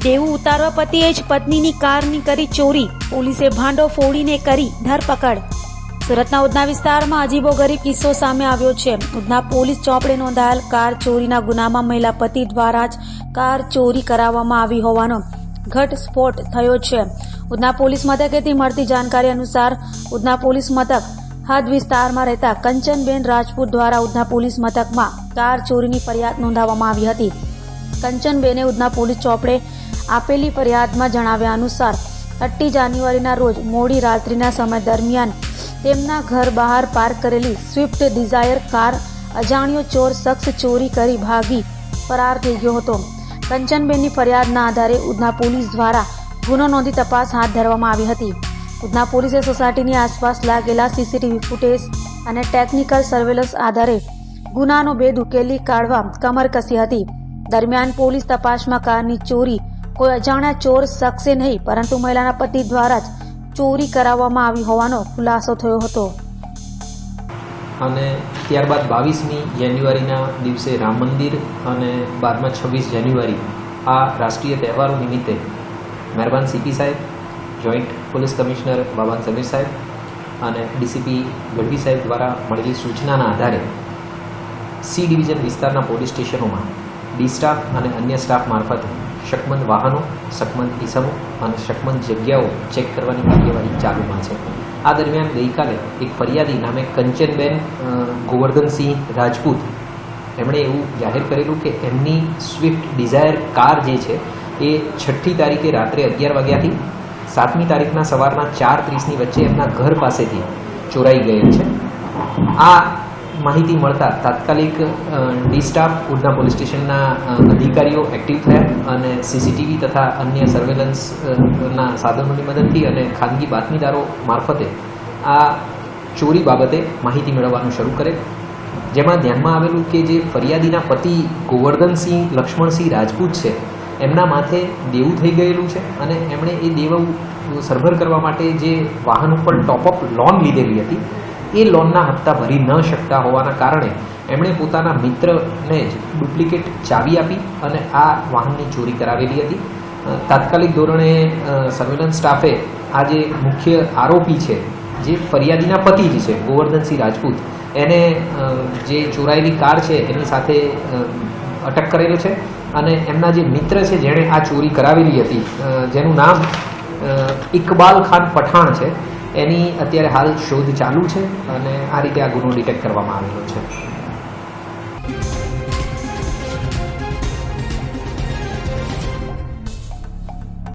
દેવું ઉતારવા પતિએ જ પત્નીની કારની કરી ચોરી, પોલીસે ભાંડો ફોડીને કરી ધરપકડ। સુરતના ઉધના વિસ્તારમાં અજીબોગરીબ કિસ્સો સામે આવ્યો છે। ઉધના પોલીસ ચોપડે નોંધાયેલ કાર ચોરીના ગુનામાં મહિલા પતિ દ્વારા જ કાર ચોરી કરાવવામાં આવી હોવાનો ઘટસ્ફોટ થયો છે। ઉધના પોલીસ મથકેથી મળતી જાણકારી અનુસાર ઉધના પોલીસ મથક હદ વિસ્તારમાં રહેતા કંચનબેન રાજપૂત દ્વારા ઉધના પોલીસ મથકમાં કાર ચોરીની ફરિયાદ નોંધાવવામાં આવી હતી। કંચનબેને ઉધના પોલીસ ચોપડે આપેલી ફરિયાદમાં જણાવ્યા અનુસાર 30 જાન્યુઆરીના રોજ મોડી રાત્રિના સમય દરમિયાન તેમના ઘર બહાર પાર્ક કરેલી સ્વિફ્ટ ડિઝાયર કાર અજાણ્યો ચોર શખ્સ ચોરી કરી ભાગી ફરાર થઈ ગયો હતો। કંચનબેનની ફરિયાદના આધારે ઉધના પોલીસ દ્વારા ગુનો નોંધી તપાસ હાથ ધરવામાં આવી હતી। ઉધના પોલીસે સોસાયટીની આસપાસ લાગેલા સીસીટીવી ફૂટેજ અને ટેકનિકલ સર્વેલન્સ આધારે ગુનાનો ભેદ ઉકેલી કાઢવા કમર કસી હતી। દરમિયાન પોલીસ તપાસમાં કારની ચોરી કોઈ અજાણ્યા ચોર શખ્સે નહીં પરંતુ મહિલાના પતિ દ્વારા જ ચોરી કરાવવામાં આવી હોવાનો ખુલાસો થયો હતો। અને ત્યારબાદ 22મી જાન્યુઆરીના દિવસે રામ મંદિર અને બાદમાં 26 જાન્યુઆરી આ રાષ્ટ્રીય તહેવારો નિમિત્તે મહેરબાન સીપી સાહેબ, જોઈન્ટ પોલીસ કમિશનર બાબાન સમીર સાહેબ અને ડીસીપી ગઢવી સાહેબ દ્વારા મળેલી સૂચનાના આધારે સી ડિવિઝન વિસ્તારના પોલીસ સ્ટેશનોમાં ડી સ્ટાફ અને અન્ય સ્ટાફ મારફતે શકમંદ વાહનો, શકમંદ ઇસમો અને શકમંદ જગ્યાઓ ચેક કરવાની કાર્યવાહી ચાલુમાં છે। આ દરમિયાન ગઈકાલે એક ફરિયાદી નામે કંચનબેન ગોવર્ધનસિંહ રાજપૂત એમણે એવું જાહેર કરેલું કે એમની સ્વિફ્ટ ડિઝાયર કાર જે છે એ 6મી તારીખે રાત્રે 11 વાગ્યાથી 7મી તારીખના સવારના 4:30ની વચ્ચે એમના ઘર પાસેથી ચોરાઈ ગયેલ છે। આ માહિતી મળતા તાત્કાલિક ડી સ્ટાફ ઉધના પોલીસ સ્ટેશનના અધિકારીઓ એક્ટિવ થયા અને સીસીટીવી તથા અન્ય સર્વેલન્સના સાધનોની મદદથી અને ખાનગી બાતમીદારો મારફતે આ ચોરી બાબતે માહિતી મેળવવાનું શરૂ કરે, જેમાં ધ્યાનમાં આવેલું કે જે ફરિયાદીના પતિ ગોવર્ધનસિંહ લક્ષ્મણસિંહ રાજપૂત છે એમના માથે દેવું થઈ ગયેલું છે અને એમણે એ દેવું સરભર કરવા માટે જે વાહન ઉપર ટોપઅપ લોન લીધેલી હતી એ લોનના હપ્તા ભરી ન શકતા હોવાના કારણે એમણે પોતાના મિત્રને જ ડુપ્લિકેટ ચાવી આપી અને આ વાહનની ચોરી કરાવેલી હતી। તાત્કાલિક ધોરણે સર્વેલન્સ સ્ટાફે આ જે મુખ્ય આરોપી છે જે ફરિયાદીના પતિ જ છે ગોવર્ધનસિંહ રાજપૂત એને જે ચોરાયેલી કાર છે એની સાથે અટક કરેલો છે અને એમના જે મિત્ર છે જેણે આ ચોરી કરાવેલી હતી જેનું નામ ઇકબાલ ખાન પઠાણ છે એની અત્યારે હાલ શોધ ચાલુ છે અને આ રીતે આ ગુનો ડિટેક્ટ કરવામાં આવેલો છે।